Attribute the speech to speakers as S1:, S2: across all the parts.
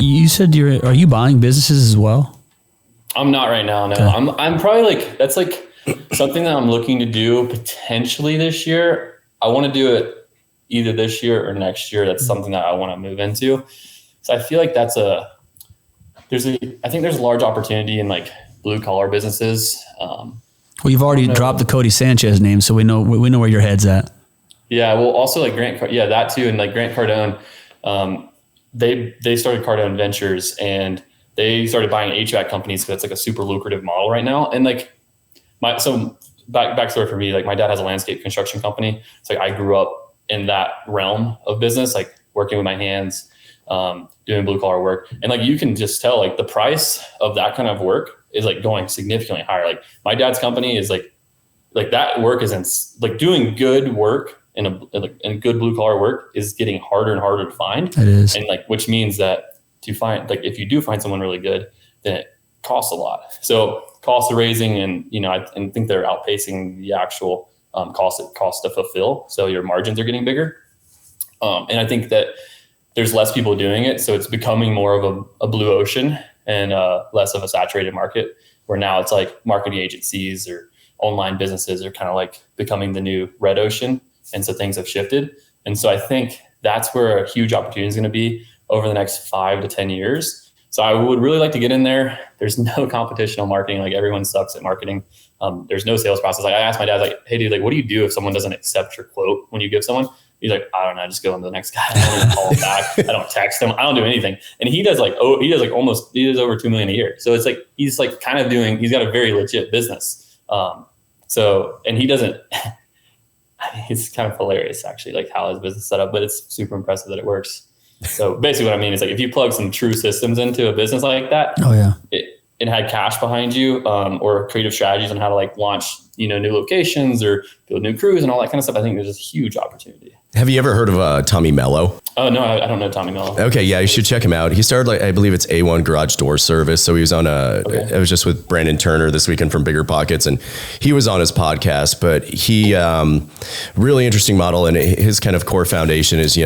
S1: you said are you buying businesses as well?
S2: I'm not right now. No, okay. I'm probably that's something that I'm looking to do potentially this year. I want to do it either this year or next year. That's something that I want to move into. So I feel like I think there's a large opportunity in blue collar businesses. Well,
S1: you've already dropped the Cody Sanchez name, so we know where your head's at.
S2: Yeah. Well, also that too. And Grant Cardone, they started Cardone Ventures and they started buying HVAC companies. So it's a super lucrative model right now. And backstory for me, my dad has a landscape construction company. So I grew up in that realm of business, working with my hands, doing blue collar work. And you can just tell the price of that kind of work is going significantly higher. My dad's company is that work is doing good work and good blue collar work is getting harder and harder to find.
S1: It is.
S2: And which means that to find, if you do find someone really good, then it costs a lot. So costs are raising and, I think they're outpacing the actual cost to fulfill. So your margins are getting bigger. And I think that there's less people doing it. So it's becoming more of a blue ocean and less of a saturated market where now it's marketing agencies or online businesses are kind of becoming the new red ocean. And so things have shifted. And so I think that's where a huge opportunity is going to be over the next 5 to 10 years. So I would really like to get in there. There's no competition on marketing. Everyone sucks at marketing. There's no sales process. I asked my dad, hey dude, what do you do if someone doesn't accept your quote when you give someone? He's I don't know. I just go into the next guy. I don't even call him back. I don't text him. I don't do anything. And he does over $2 million a year. So it's he's kind of he's got a very legit business. And he doesn't, it's kind of hilarious actually, how his business is set up, but it's super impressive that it works. So basically what I mean is if you plug some true systems into a business like that,
S1: oh yeah,
S2: it had cash behind you, or creative strategies on how to launch, new locations or build new crews and all that kind of stuff. I think there's a huge opportunity.
S3: Have you ever heard of Tommy Mello?
S2: Oh, no, I don't know Tommy Mello.
S3: Okay, yeah, you should check him out. He started, I believe it's A1 Garage Door Service. So he was on I was just with Brandon Turner this weekend from Bigger Pockets, and he was on his podcast, but he, really interesting model. And his kind of core foundation is,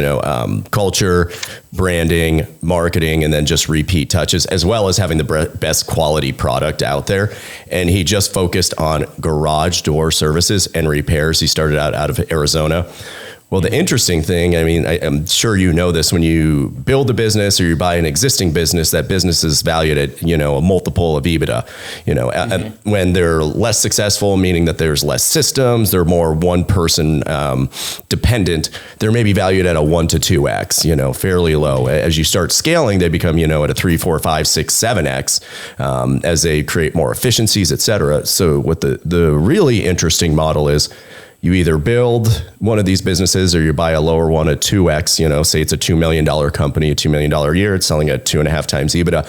S3: culture, branding, marketing, and then just repeat touches, as well as having the best quality product out there. And he just focused on garage door services and repairs. He started out of Arizona. Well, the interesting thing, I'm sure you know this, when you build a business or you buy an existing business, that business is valued at, a multiple of EBITDA. When they're less successful, meaning that there's less systems, they're more one person dependent, they're maybe valued at a 1 to 2x, fairly low. As you start scaling, they become, at a 3, 4, 5, 6, 7x as they create more efficiencies, et cetera. So what the really interesting model is, you either build one of these businesses or you buy a lower one at 2x, say it's a $2 million company, a $2 million a year, it's selling at 2.5 times EBITDA.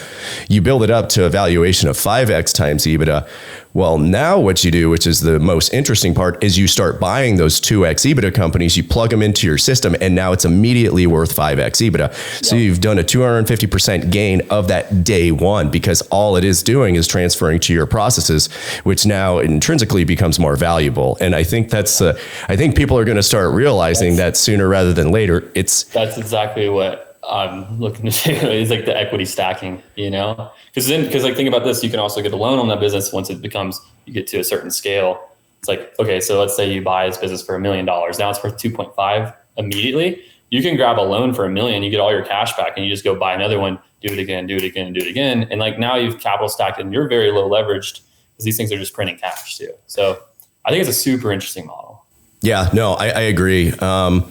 S3: You build it up to a valuation of 5x times EBITDA. Well, now what you do, which is the most interesting part, is you start buying those 2x EBITDA companies, you plug them into your system, and now it's immediately worth 5x EBITDA. So you've done a 250% gain of that day one, because all it is doing is transferring to your processes, which now intrinsically becomes more valuable. And I think I think people are going to start realizing that sooner rather than later. That's
S2: exactly what I'm looking to do, is the equity stacking, because think about this, you can also get a loan on that business once you get to a certain scale. It's okay, so let's say you buy this business for $1 million. Now it's worth 2.5 immediately. You can grab a loan for $1 million, you get all your cash back, and you just go buy another one, do it again, do it again, do it again. And now you've capital stacked and you're very low leveraged because these things are just printing cash too. So I think it's a super interesting model.
S3: Yeah, no, I agree.
S2: What's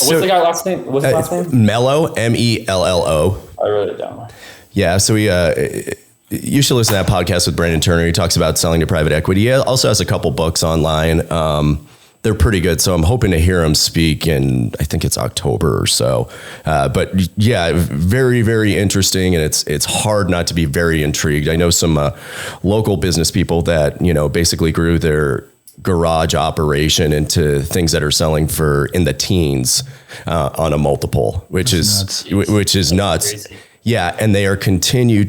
S2: the guy's last name?
S3: Mello, Mello.
S2: I wrote it down.
S3: Yeah, so you should listen to that podcast with Brandon Turner. He talks about selling to private equity. He also has a couple books online. They're pretty good, so I'm hoping to hear him speak in, I think it's October or so. But yeah, very, very interesting, and it's hard not to be very intrigued. I know some local business people that basically grew their garage operation into things that are selling for in the teens on a multiple, which is nuts. Yeah, and they are continuing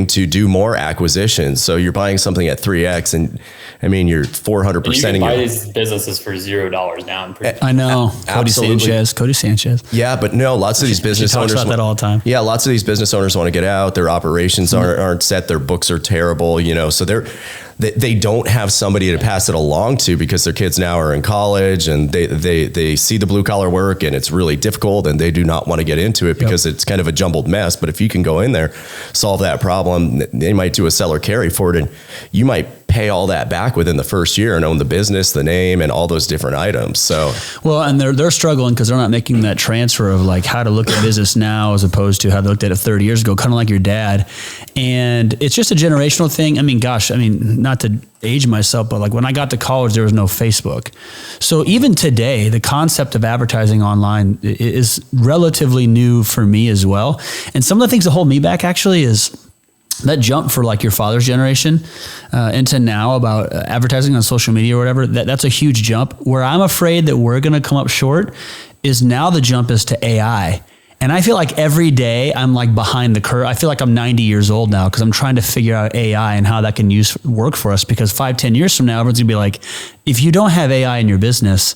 S3: to do more acquisitions. So you're buying something at 3x, and I mean you're 400%.
S2: You can buy these businesses for $0 now.
S1: I know. Cody Sanchez.
S3: Yeah, but no, lots of these business owners
S1: talks about that all the time.
S3: Yeah, lots of these business owners want to get out. Their operations aren't set. Their books are terrible. So they don't have somebody to pass it along to because their kids now are in college and they see the blue collar work and it's really difficult and they do not want to get into it because it's kind of a jumbled mess. But if you can go in there, solve that problem, they might do a seller carry for it and you might pay all that back within the first year and own the business, the name, and all those different items. So,
S1: well, and they're struggling because they're not making that transfer of like how to look at business now as opposed to how they looked at it 30 years ago, kind of like your dad. And it's just a generational thing. I mean, gosh, not to age myself, but like when I got to college, there was no Facebook. So even today, the concept of advertising online is relatively new for me as well. And some of the things that hold me back actually is that jump for like your father's generation into now about advertising on social media or whatever, that's a huge jump. Where I'm afraid that we're going to come up short is now the jump is to AI. And I feel like every day I'm like behind the curve. I feel like I'm 90 years old now because I'm trying to figure out AI and how that can work for us, because 5-10 years from now, everyone's gonna be like, if you don't have AI in your business,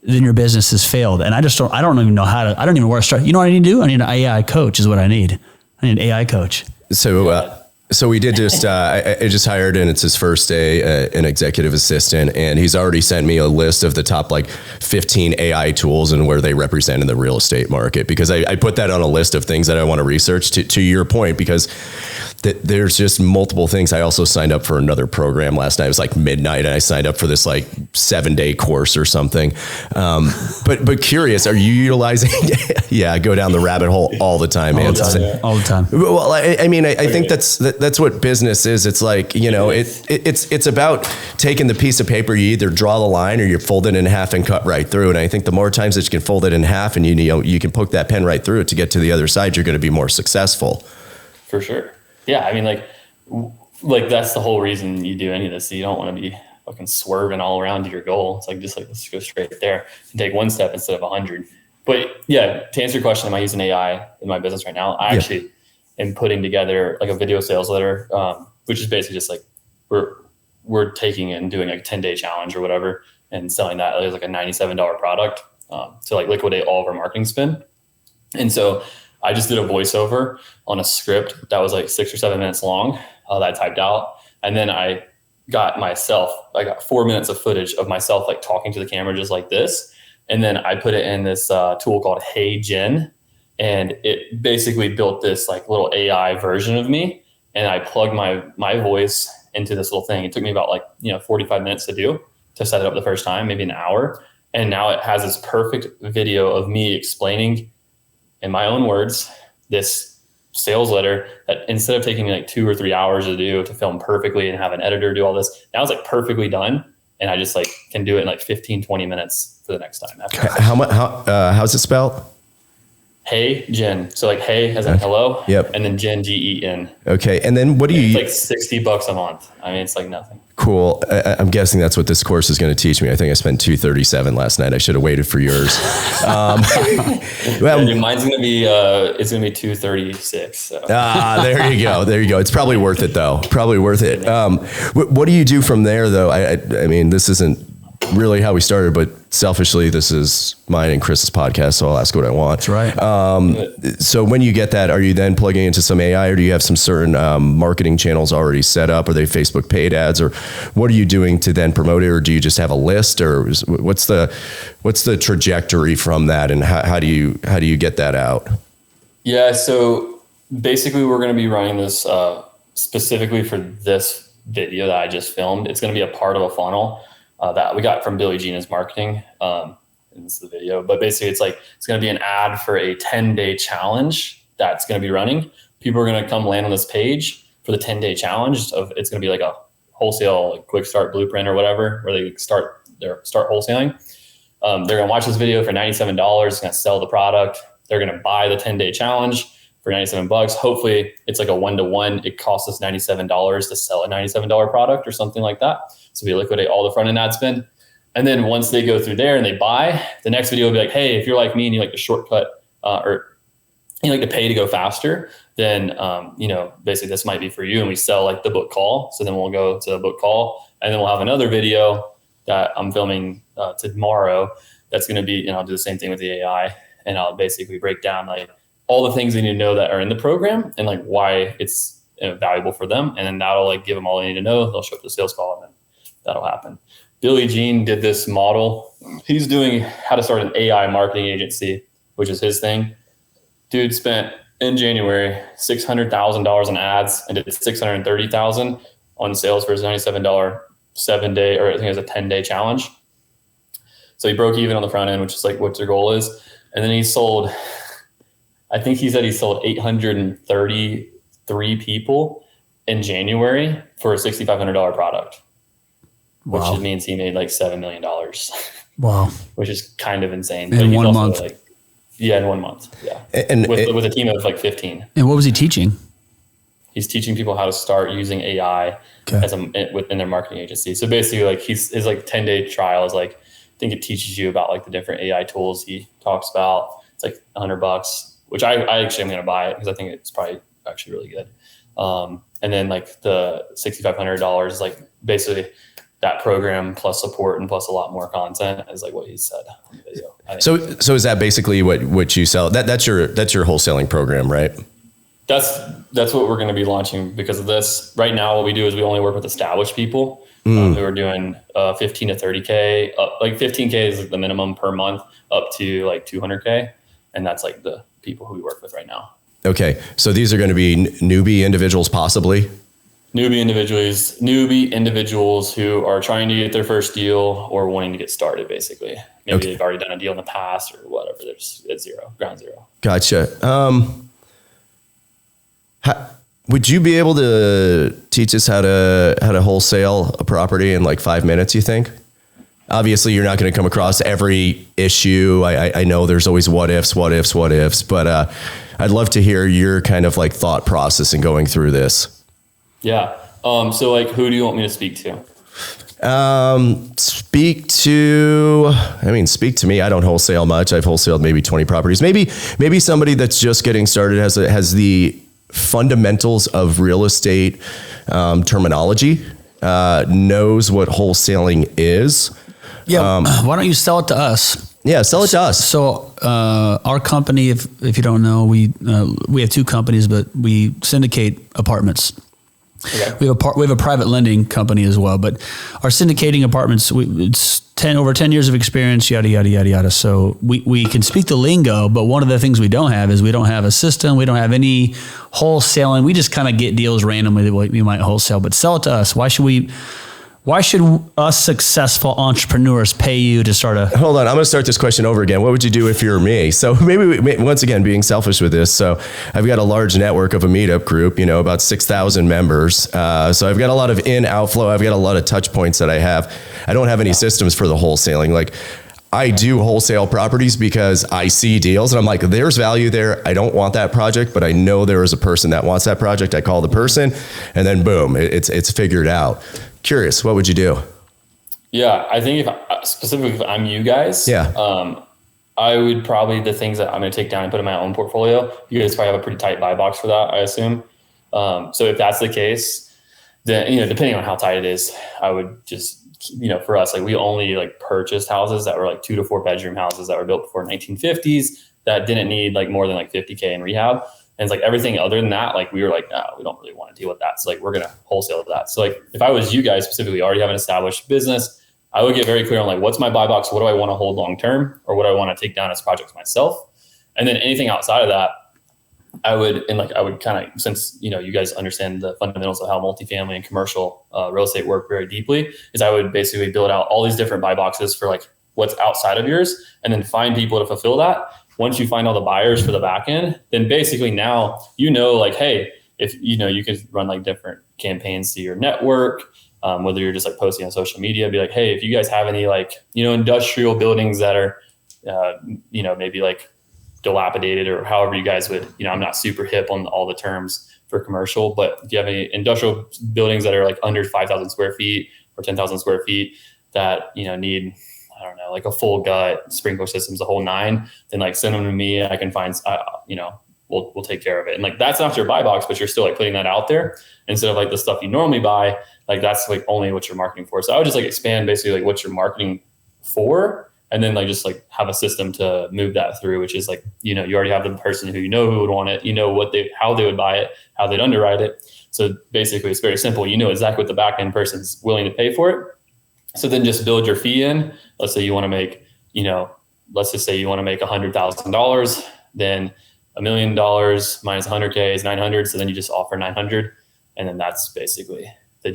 S1: then your business has failed. And I don't even know I don't even know where to start. You know what I need to do? I need an AI coach is what I need. I need an AI coach.
S3: So we did just, I just hired, and it's his first day, an executive assistant, and he's already sent me a list of the top like 15 AI tools and where they represent in the real estate market, because I put that on a list of things that I want to research to your point, because there's just multiple things. I also signed up for another program last night. It was like midnight and I signed up for this like 7-day course or something. But curious, are you utilizing, I go down the rabbit hole all the time, man.
S1: All the time.
S3: Well, I mean, I think that's what business is. It's like, it's about taking the piece of paper, you either draw the line or you fold it in half and cut right through. And I think the more times that you can fold it in half and you can poke that pen right through it to get to the other side, you're going to be more successful.
S2: For sure. Yeah. I mean, like that's the whole reason you do any of this. So you don't want to be fucking swerving all around to your goal. It's like, let's go straight there and take one step instead of 100. But yeah, to answer your question, am I using AI in my business right now? I actually am putting together like a video sales letter, which is basically just like we're taking it and doing like a 10-day challenge or whatever and selling that as like a $97 product to like liquidate all of our marketing spend. And so I just did a voiceover on a script that was like 6 or 7 minutes long that I typed out. And then I got 4 minutes of footage of myself like talking to the camera just like this. And then I put it in this tool called Hey Gen. And it basically built this like little AI version of me. And I plugged my voice into this little thing. It took me about 45 minutes to set it up the first time, maybe an hour. And now it has this perfect video of me explaining in my own words, this sales letter that instead of taking me like 2 or 3 hours to film perfectly and have an editor do all this, now it's like perfectly done. And I just like can do it in like 15, 20 minutes for the next time.
S3: How's it spelled?
S2: Hey Gen. So like hey as in hello.
S3: Yep.
S2: And then Gen GEN.
S3: Okay. And then what do you?
S2: It's like $60 a month. I mean, it's like nothing.
S3: Cool. I'm guessing that's what this course is going to teach me. I think I spent $237 last night. I should have waited for yours.
S2: Well, mine's going to be it's going to be $236. So.
S3: There you go. There you go. It's probably worth it though. Probably worth it. What do you do from there though? I mean, this isn't really how we started, but selfishly, this is mine and Chris's podcast, so I'll ask what I want.
S1: That's right.
S3: So when you get that, are you then plugging into some AI, or do you have some certain marketing channels already set up? Are they Facebook paid ads, or what are you doing to then promote it, or do you just have a list, or what's the trajectory from that, and how do you get that out? Yeah,
S2: so basically, we're going to be running this specifically for this video that I just filmed. It's going to be a part of a funnel that we got from Billy Gina's marketing. And this is the video, but basically it's going to be an ad for a 10-day challenge that's going to be running. People are going to come land on this page for the 10-day challenge it's going to be like a wholesale quick start blueprint or whatever, where they start wholesaling. They're going to watch this video for $97. It's going to sell the product. They're going to buy the 10-day challenge for $97. Hopefully it's like a 1-to-1. It costs us $97 to sell a $97 product or something like that. So we liquidate all the front end ad spend. And then once they go through there and they buy, the next video will be like, hey, if you're like me and you like the shortcut or like to pay to go faster, then, basically this might be for you. And we sell like the book call. So then we'll go to a book call, and then we'll have another video that I'm filming tomorrow. That's going to be, I'll do the same thing with the AI, and I'll basically break down like all the things they need to know that are in the program and like why it's valuable for them. And then that'll like give them all they need to know. They'll show up to the sales call, and then that'll happen. Billy Jean did this model. He's doing how to start an AI marketing agency, which is his thing. Dude spent in January $600,000 in ads and did $630,000 on sales for his $97 7-day, or I think it was a 10-day challenge. So he broke even on the front end, which is like what your goal is. And then he sold, I think he said he sold 833 people in January for a $6,500 product,
S1: wow.
S2: which means he made like $7 million.
S1: Wow.
S2: Which is kind of insane.
S1: In 1 month.
S2: In 1 month. Yeah.
S3: And
S2: with a team of like 15.
S1: And what was he teaching?
S2: He's teaching people how to start using AI within their marketing agency. So basically like his like 10-day trial is like, I think it teaches you about like the different AI tools he talks about. It's like $100, which I actually am going to buy it because I think it's probably actually really good. And then like the $6,500 is like basically that program plus support and plus a lot more content is like what he said on the video.
S3: So is that basically what you sell? That's your wholesaling program, right?
S2: That's what we're going to be launching because of this. Right now, what we do is we only work with established people who are doing 15 to 30K. Like 15K is like the minimum per month, up to like 200K. And that's like the people who we work with right now.
S3: Okay. So these are going to be newbie individuals, possibly?
S2: Newbie individuals who are trying to get their first deal or wanting to get started, basically. Maybe they've already done a deal in the past or whatever. It's ground zero.
S3: Gotcha. Would you be able to teach us how to wholesale a property in like 5 minutes, you think? Obviously, you're not going to come across every issue. I know there's always what ifs, but I'd love to hear your kind of like thought process in going through this.
S2: Yeah. So like, who do you want me to speak to?
S3: Speak to me. I don't wholesale much. I've wholesaled maybe 20 properties. Maybe somebody that's just getting started has the fundamentals of real estate terminology, knows what wholesaling is.
S1: Yeah. Why don't you sell it to us?
S3: Yeah, sell it to us.
S1: So our company, if you don't know, we have two companies, but we syndicate apartments. Okay. We have a private lending company as well, but our syndicating apartments, it's over 10 years of experience, yada, yada, yada, yada. So we can speak the lingo, but one of the things we don't have is we don't have a system. We don't have any wholesaling. We just kind of get deals randomly that we might wholesale, but sell it to us. Why should us successful entrepreneurs pay you to start a...
S3: Hold on. I'm going to start this question over again. What would you do if you were me? So maybe once again, being selfish with this. So I've got a large network of a meetup group, about 6,000 members. So I've got a lot of outflow. I've got a lot of touch points that I have. I don't have any systems for the wholesaling. Like I do wholesale properties because I see deals and I'm like, there's value there. I don't want that project, but I know there is a person that wants that project. I call the person and then boom, it's figured out. Curious, what would you do?
S2: Yeah, I think if I'm you guys, I would probably, the things that I'm going to take down and put in my own portfolio, you guys probably have a pretty tight buy box for that, I assume. So if that's the case, then, depending on how tight it is, I would just, for us, like we only like purchased houses that were like 2 to 4 bedroom houses that were built before 1950s that didn't need like more than like 50K in rehab. And it's like everything other than that, like we were like, no, we don't really want to deal with that. So like, we're going to wholesale that. So like, if I was you guys specifically already have an established business, I would get very clear on like, what's my buy box? What do I want to hold long-term? Or what do I want to take down as projects myself? And then anything outside of that, I would kind of, since, you guys understand the fundamentals of how multifamily and commercial real estate work very deeply, is I would basically build out all these different buy boxes for like what's outside of yours and then find people to fulfill that. Once you find all the buyers for the back end, then basically now, like, hey, if, you could run like different campaigns to your network, whether you're just like posting on social media, be like, hey, if you guys have any like, industrial buildings that are, maybe like dilapidated or however you guys would, I'm not super hip on all the terms for commercial, but if you have any industrial buildings that are like under 5,000 square feet or 10,000 square feet that, need, I don't know, like a full gut, sprinkler systems, the whole 9, then like send them to me. I can find, we'll take care of it. And like, that's not your buy box, but you're still like putting that out there instead of like the stuff you normally buy. Like that's like only what you're marketing for. So I would just like expand basically like what you're marketing for, and then like just like have a system to move that through, which is like, you know, you already have the person who who would want it, how they would buy it, how they'd underwrite it. So basically it's very simple. You know exactly what the back end person's willing to pay for it. So then just build your fee in. Let's say you want to make, let's just say you want to make $100,000, then $1 million minus 100K is 900. So then you just offer 900. And then that's basically the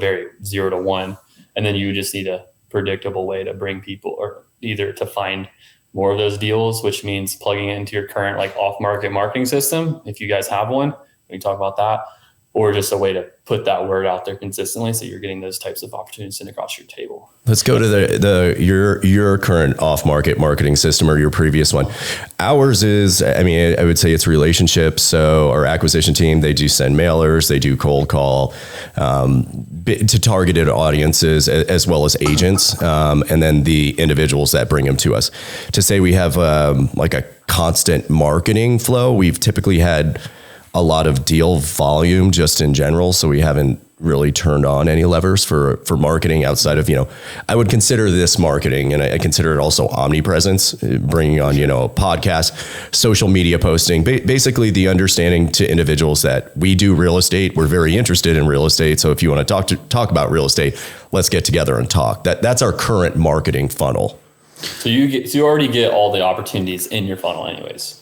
S2: very 0 to 1. And then you just need a predictable way to bring people, or either to find more of those deals, which means plugging it into your current like off-market marketing system. If you guys have one, we can talk about that, or just a way to put that word out there consistently, so you're getting those types of opportunities sent across your table.
S3: Let's go to your current off-market marketing system, or your previous one. Ours is, I mean, I would say it's relationships. So our acquisition team, they do send mailers, they do cold call to targeted audiences as well as agents, and then the individuals that bring them to us. To say we have like a constant marketing flow, we've typically had a lot of deal volume just in general. So we haven't really turned on any levers for marketing outside of, I would consider this marketing, and I consider it also omnipresence, bringing on, podcasts, social media posting, basically the understanding to individuals that we do real estate. We're very interested in real estate. So if you want to talk about real estate, let's get together and talk. That's our current marketing funnel.
S2: So you already get all the opportunities in your funnel anyways.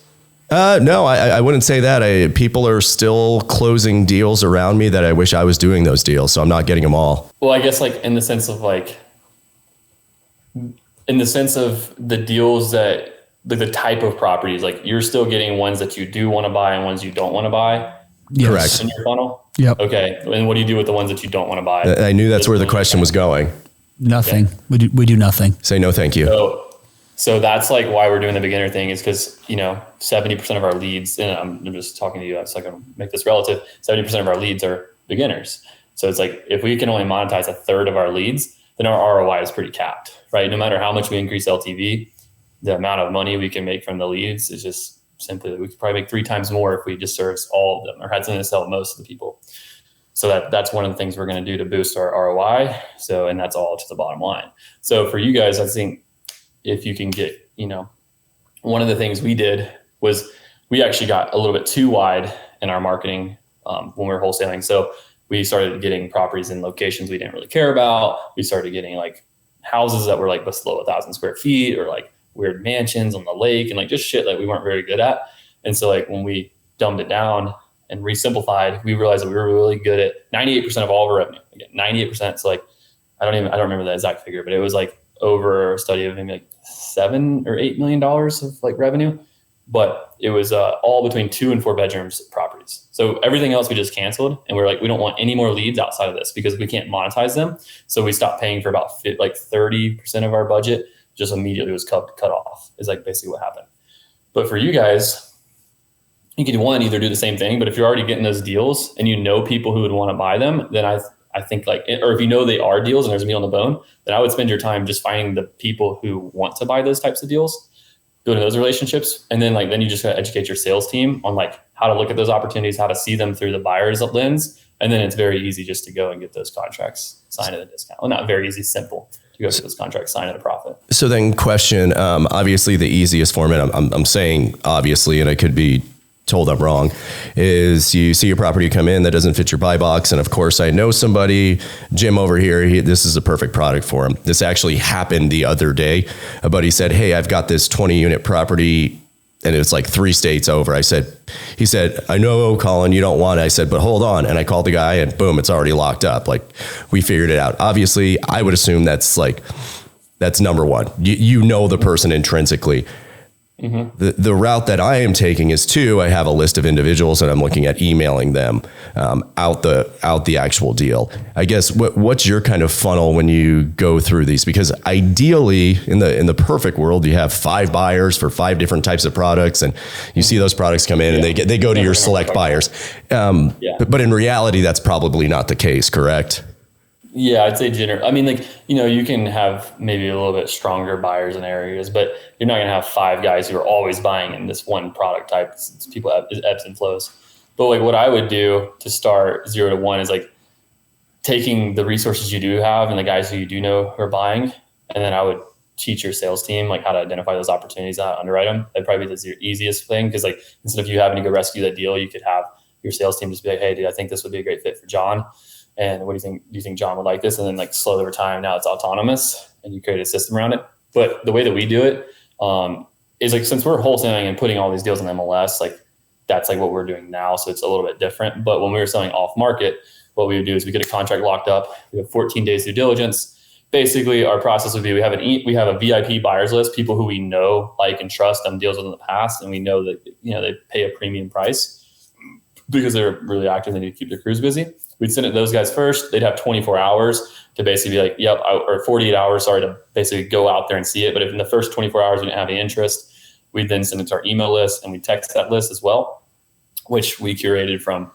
S3: No, I wouldn't say that. People are still closing deals around me that I wish I was doing those deals. So I'm not getting them all.
S2: Well, I guess like in the sense of the deals that the type of properties, like you're still getting ones that you do want to buy and ones you don't want to buy.
S1: Yes.
S3: Correct.
S2: In your funnel.
S1: Yep.
S2: Okay. And what do you do with the ones that you don't want to buy?
S3: I knew that's where the question was going.
S1: Nothing. Okay. We do nothing.
S3: Say no, thank you.
S2: So that's like why we're doing the beginner thing, is because, 70% of our leads, and I'm just talking to you, so I can make this relative, 70% of our leads are beginners. So it's like, if we can only monetize a third of our leads, then our ROI is pretty capped, right? No matter how much we increase LTV, the amount of money we can make from the leads is just simply, we could probably make 3 times more if we just serviced all of them, or had something to sell most of the people. So that's one of the things we're going to do to boost our ROI. So, and that's all to the bottom line. So for you guys, I think, if you can get, one of the things we did was we actually got a little bit too wide in our marketing when we were wholesaling. So we started getting properties in locations we didn't really care about. We started getting like houses that were like below 1,000 square feet, or like weird mansions on the lake, and like just shit that we weren't very good at. And so like when we dumbed it down and resimplified, we realized that we were really good at 98% of all of our revenue. Again, 98%. So like, I don't remember the exact figure, but it was like over a study of maybe like $7 or $8 million of like revenue, but it was all between 2 and 4 bedrooms properties. So everything else we just canceled, and we're like, we don't want any more leads outside of this because we can't monetize them. So we stopped paying for about 30% of our budget. Just immediately was cut off. Is like basically what happened. But for you guys, you could either do the same thing, but if you're already getting those deals and people who would want to buy them, then I think or if they are deals and there's meat on the bone, then I would spend your time just finding the people who want to buy those types of deals, building those relationships. And then then you just got to educate your sales team on like how to look at those opportunities, how to see them through the buyer's lens. And then it's very easy just to go and get those contracts signed at a discount. Well, not very easy, simple to go get those contracts signed at a profit.
S3: So then question, obviously the easiest format, I'm saying obviously, and I could be told I'm wrong, is you see a property come in that doesn't fit your buy box. And of course I know somebody, Jim over here, this is a perfect product for him. This actually happened the other day. A buddy said, hey, I've got this 20 unit property and it's like 3 states over. He said, I know, Colin, you don't want it. I said, but hold on. And I called the guy and boom, it's already locked up. Like we figured it out. Obviously I would assume that's number one. You know the person intrinsically. Mm-hmm. The route that I am taking is I have a list of individuals and I'm looking at emailing them out the actual deal. I guess what's your kind of funnel when you go through these? Because ideally in the perfect world, you have 5 buyers for 5 different types of products, and you see those products come in and they go to your select buyers. But in reality, that's probably not the case, correct?
S2: Yeah, I'd say general. I mean, like, you can have maybe a little bit stronger buyers in areas, but you're not going to have 5 guys who are always buying in this one product type. People have ebbs and flows. But like what I would do to start 0 to 1 is like taking the resources you do have and the guys who you do know who are buying, and then I would teach your sales team like how to identify those opportunities, how to underwrite them. That'd probably be the easiest thing, because like instead of you having to go rescue that deal, you could have your sales team just be like, hey, dude, I think this would be a great fit for John. And what do you think? Do you think John would like this? And then like slowly over time, now it's autonomous and you create a system around it. But the way that we do it is like, since we're wholesaling and putting all these deals in MLS, like that's like what we're doing now. So it's a little bit different. But when we were selling off market, what we would do is we get a contract locked up. We have 14 days due diligence. Basically, our process would be we have a VIP buyers list, people who we know, like, and trust, done deals with in the past, and we know that they pay a premium price because they're really active. They need to keep their crews busy. We'd send it to those guys first. They'd have 24 hours to basically be like, yep, or 48 hours, sorry, to basically go out there and see it. But if in the first 24 hours we didn't have any interest, we'd then send it to our email list, and we text that list as well, which we curated from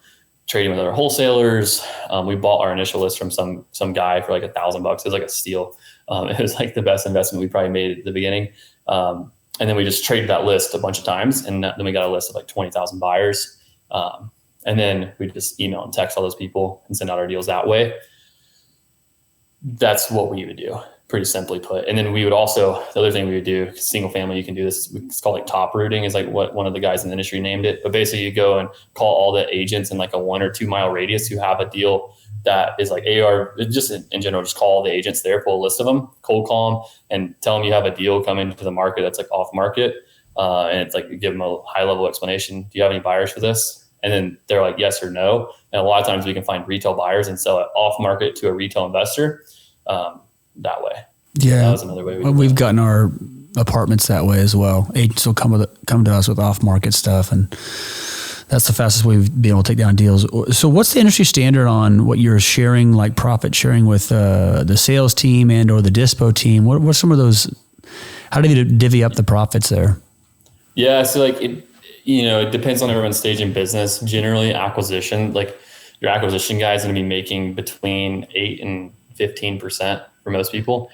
S2: trading with other wholesalers. We bought our initial list from some guy for like $1,000. It was like a steal. It was like the best investment we probably made at the beginning. And then we just traded that list a bunch of times, and then we got a list of like 20,000 buyers. And then we just email and text all those people and send out our deals that way. That's what we would do, pretty simply put. And then we would also, the other thing we would do, single family, you can do this. It's called like top rooting, is like what one of the guys in the industry named it. But basically you go and call all the agents in like a 1 or 2 mile radius who have a deal that is like AR, just in general, just call all the agents there, pull a list of them, cold call them, and tell them you have a deal coming to the market that's like off market. And it's like, give them a high level explanation. Do you have any buyers for this? And then they're like, yes or no. And a lot of times we can find retail buyers and sell it off market to a retail investor that way.
S1: Yeah.
S2: That was another way
S1: we've gotten our apartments that way as well. Agents will come to us with off market stuff, and that's the fastest way we've been able to take down deals. So what's the industry standard on what you're sharing, like profit sharing with the sales team and or the dispo team? What's some of those, how do they divvy up the profits there?
S2: Yeah. So like it depends on everyone's stage in business. Generally acquisition, like your acquisition guy is going to be making between 8 and 15% for most people.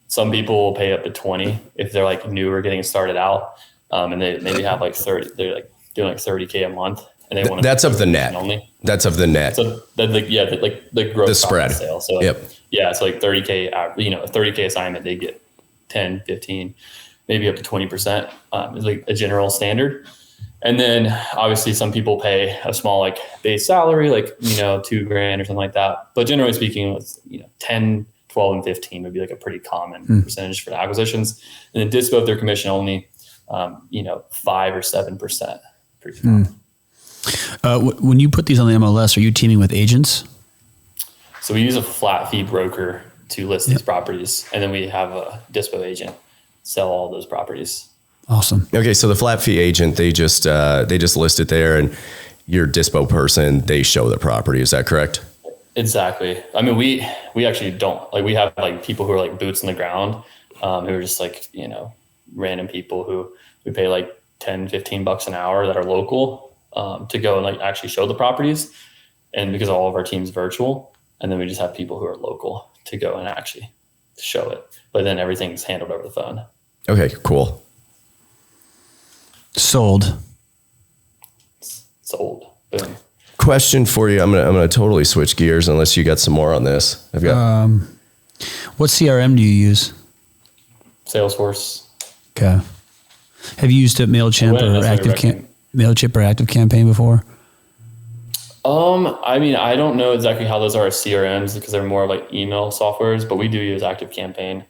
S2: Some people will pay up to 20 if they're like newer, getting started out. And they maybe have like 30, they're like doing like 30K a month, and they want to.
S3: That's of the net.
S2: Only.
S3: That's of the net.
S2: So the gross
S3: the spread
S2: sale. So
S3: yep.
S2: Yeah. So like 30K, a 30K assignment, they get 10, 15, maybe up to 20%. Is like a general standard. And then obviously some people pay a small like base salary, like, $2,000 or something like that. But generally speaking, it's, 10, 12, and 15 would be like a pretty common percentage for the acquisitions. And then dispo, their commission only, 5 or 7%. Pretty common.
S1: When you put these on the MLS, are you teaming with agents?
S2: So we use a flat fee broker to list these properties. And then we have a dispo agent sell all those properties.
S1: Awesome.
S3: Okay, so the flat fee agent, they just list it there, and your dispo person, they show the property. Is that correct?
S2: Exactly. I mean, we actually don't, like, we have like people who are like boots on the ground, who are just like, random people who we pay like 10, $15 an hour that are local, to go and like actually show the properties. And because all of our team's virtual, and then we just have people who are local to go and actually show it. But then everything's handled over the phone.
S3: Okay, cool.
S1: Sold.
S2: Boom.
S3: Question for you. I'm gonna totally switch gears unless you got some more on this. I've got.
S1: What CRM do you use?
S2: Salesforce.
S1: Okay. Have you used MailChimp or Active Campaign before?
S2: I mean, I don't know exactly how those are as CRMs because they're more like email softwares, but we do use Active Campaign.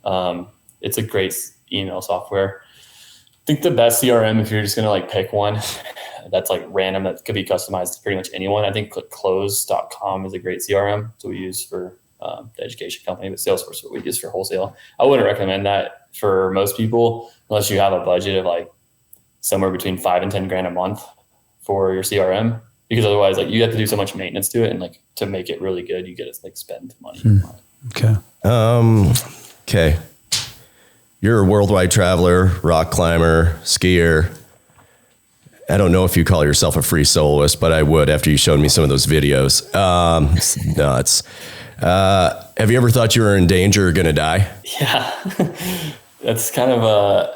S2: It's a great email software. I think the best CRM, if you're just going to like pick one that's like random, that could be customized to pretty much anyone. I think close.com is a great CRM. So we use for the education company, but Salesforce is what we use for wholesale. I wouldn't recommend that for most people unless you have a budget of like somewhere between $5,000 and $10,000 a month for your CRM, because otherwise like you have to do so much maintenance to it, and like to make it really good, you get to like spend money.
S1: Okay.
S3: Okay. You're a worldwide traveler, rock climber, skier. I don't know if you call yourself a free soloist, but I would after you showed me some of those videos. It's nuts. Have you ever thought you were in danger or going to die?
S2: Yeah. That's kind of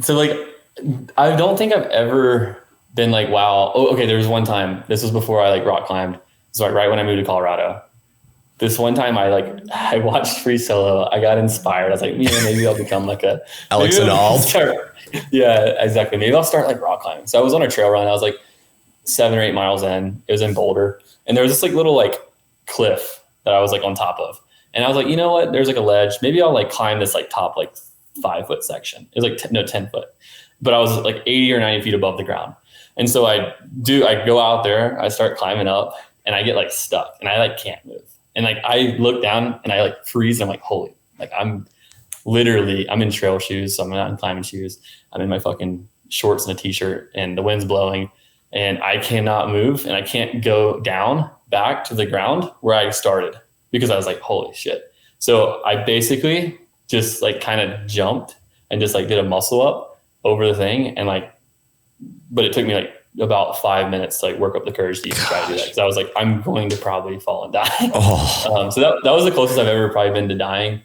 S2: so like, I don't think I've ever been like, wow. Oh, okay. There was one time, this was before I like rock climbed. So like right when I moved to Colorado, this one time I watched Free Solo. I got inspired. I was like, maybe I'll become like a
S3: Alex and all.
S2: Yeah, exactly. Maybe I'll start like rock climbing. So I was on a trail run. I was like 7 or 8 miles in. It was in Boulder. And there was this like little like cliff that I was like on top of. And I was like, you know what? There's like a ledge. Maybe I'll like climb this like top like 5-foot section. It was like 10 foot. But I was like 80 or 90 feet above the ground. And so I go out there, I start climbing up and I get like stuck and I like can't move. And like I look down and I like freeze and I'm like, holy, like I'm in trail shoes. So I'm not in climbing shoes. I'm in my fucking shorts and a t-shirt and the wind's blowing and I cannot move and I can't go down back to the ground where I started because I was like, holy shit. So I basically just like kind of jumped and just like did a muscle up over the thing. And like, but it took me like about 5 minutes to like work up the courage to even try to do that. Cause I was like, I'm going to probably fall and die. So that was the closest I've ever probably been to dying.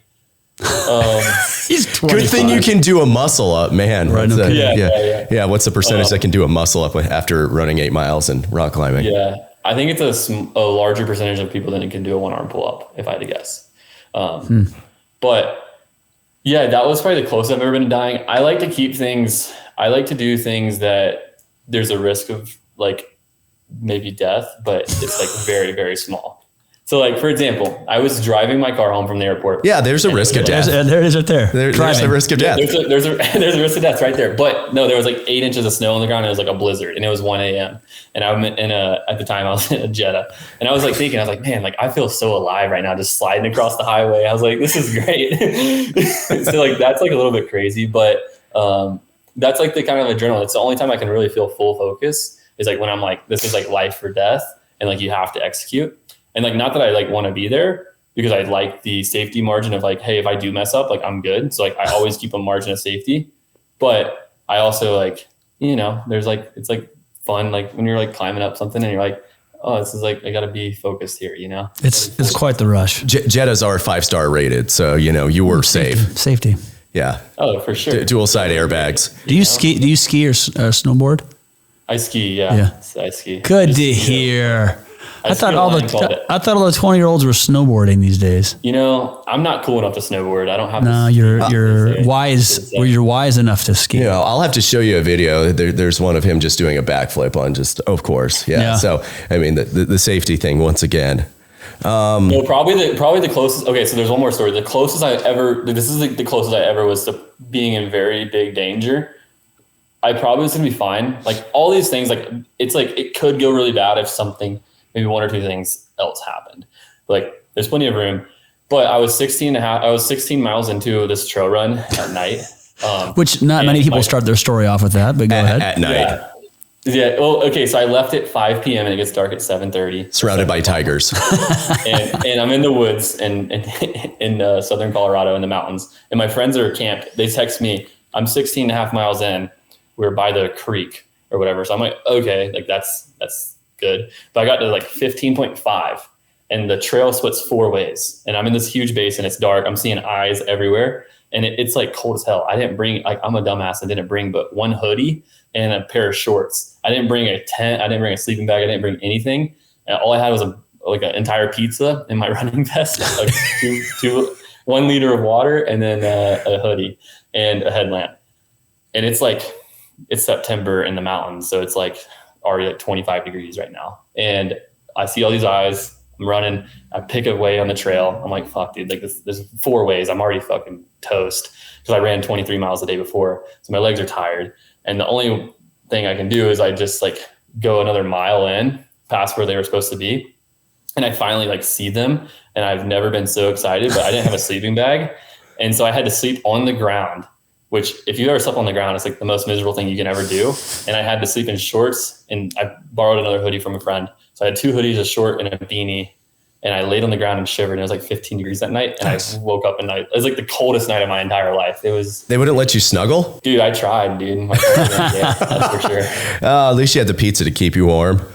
S1: He's 25.
S3: Good thing you can do a muscle up, man.
S1: Right, okay.
S3: Yeah. What's the percentage that can do a muscle up after running 8 miles and rock climbing?
S2: Yeah. I think it's a larger percentage of people than can do a 1-arm pull up, if I had to guess. But yeah, that was probably the closest I've ever been to dying. I like to do things that there's a risk of like maybe death, but it's like very, very small. So like, for example, I was driving my car home from the airport.
S3: Yeah, there's a risk of death.
S1: There it is right there.
S3: There's a risk of death.
S2: Yeah, there's a risk of death right there. But no, there was like 8 inches of snow on the ground and it was like a blizzard and it was 1 a.m. And at the time I was in a Jetta and I was like thinking, I was like, man, like I feel so alive right now, just sliding across the highway. I was like, this is great. So like, that's like a little bit crazy, but that's like the kind of adrenaline. It's the only time I can really feel full focus is like when I'm like, this is like life or death and like you have to execute. And like, not that I like want to be there because I like the safety margin of like, hey, if I do mess up, like I'm good. So like, I always keep a margin of safety, but I also like, there's like, it's like fun. Like when you're like climbing up something and you're like, oh, this is like, I gotta be focused here,
S1: It's quite the rush.
S3: Jettas are 5-star rated. So, you were safe.
S1: Safety.
S3: Yeah.
S2: Oh, for sure.
S3: Dual side airbags.
S1: Do you ski or snowboard?
S2: I ski. Yeah. I ski.
S1: Good to hear. I thought all the 20-year-olds were snowboarding these days.
S2: I'm not cool enough to snowboard. I don't have.
S1: No, you're wise. You're wise enough to ski.
S3: I'll have to show you a video. There's one of him just doing a backflip on of course. Yeah. So, I mean, the safety thing once again.
S2: No, probably the closest. Okay, so there's one more story. The closest the closest I ever was to being in very big danger. I probably was gonna be fine. Like all these things, like it's like it could go really bad if something, maybe 1 or 2 things else happened. Like there's plenty of room. But I was 16 miles into this trail run at night.
S1: Which not many people start their story off with that, but go ahead.
S3: At night.
S2: Yeah. Well, okay. So I left at 5 p.m. and it gets dark at 7:30.
S3: Surrounded by tigers.
S2: and I'm in the woods in southern Colorado in the mountains. And my friends are camped. They text me, I'm 16 and a half miles in. We're by the creek or whatever. So I'm like, okay, like that's good. But I got to like 15.5 and the trail splits 4 ways. And I'm in this huge basin. It's dark. I'm seeing eyes everywhere. And it's like cold as hell. I didn't bring, like, I'm a dumbass. I didn't bring but one hoodie and a pair of shorts. I didn't bring a tent. I didn't bring a sleeping bag. I didn't bring anything. And all I had was an entire pizza in my running vest, like 1 liter of water, and then a hoodie and a headlamp. And it's September in the mountains. So it's like already like 25 degrees right now. And I see all these eyes. I'm running. I pick a way on the trail. I'm like, fuck, dude, like there's 4 ways. I'm already fucking toast because I ran 23 miles the day before. So my legs are tired. And the only thing I can do is I just like go another mile in past where they were supposed to be. And I finally like see them. And I've never been so excited, but I didn't have a sleeping bag. And so I had to sleep on the ground, which if you ever slept on the ground, it's like the most miserable thing you can ever do. And I had to sleep in shorts and I borrowed another hoodie from a friend. So I had 2 hoodies, a short and a beanie. And I laid on the ground and shivered. And it was like 15 degrees that night. And I woke up at night. It was like the coldest night of my entire life. They
S3: wouldn't let you snuggle?
S2: Dude, I tried, dude. Yeah, that's for sure.
S3: At least you had the pizza to keep you warm.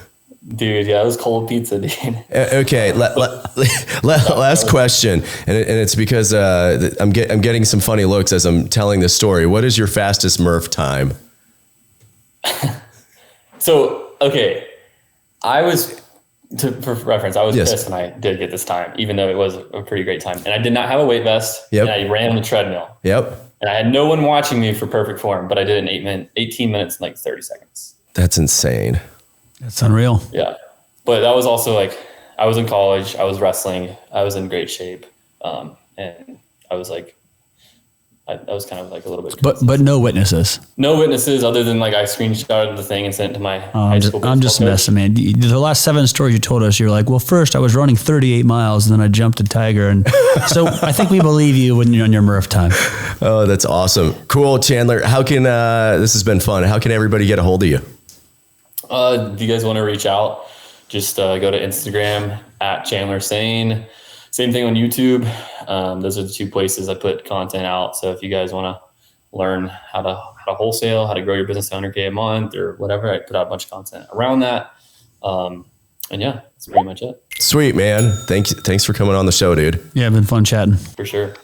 S2: Dude, yeah, it was cold pizza, dude.
S3: Okay, last question, and it's because I'm getting some funny looks as I'm telling this story. What is your fastest Murph time?
S2: So, okay, for reference, I was
S3: Yes.
S2: pissed when I did get this time, even though it was a pretty great time. And I did not have a weight vest,
S3: Yep.
S2: and I ran on the treadmill.
S3: Yep.
S2: And I had no one watching me for perfect form, but I did it in 18 minutes and like 30 seconds.
S3: That's insane.
S1: That's unreal.
S2: Yeah. But that was also like, I was in college, I was wrestling, I was in great shape. And I was like, I was kind of like a little bit.
S1: But no witnesses.
S2: No witnesses other than like I screenshotted the thing and sent it to my high school.
S1: I'm just messing, man. The last 7 stories you told us, you're like, well, first I was running 38 miles and then I jumped a tiger. And so I think we believe you when you're on your Murph time.
S3: Oh, that's awesome. Cool. Chandler, how can, this has been fun. How can everybody get a hold of you?
S2: If you guys want to reach out, just go to Instagram at Chandler Saine. Same thing on YouTube. Those are the 2 places I put content out. So if you guys want to learn how to wholesale, how to grow your business to 100K a month or whatever, I put out a bunch of content around that. And yeah, that's pretty much it.
S3: Sweet, man. Thanks for coming on the show, dude.
S1: Yeah, it's been fun chatting.
S2: For sure.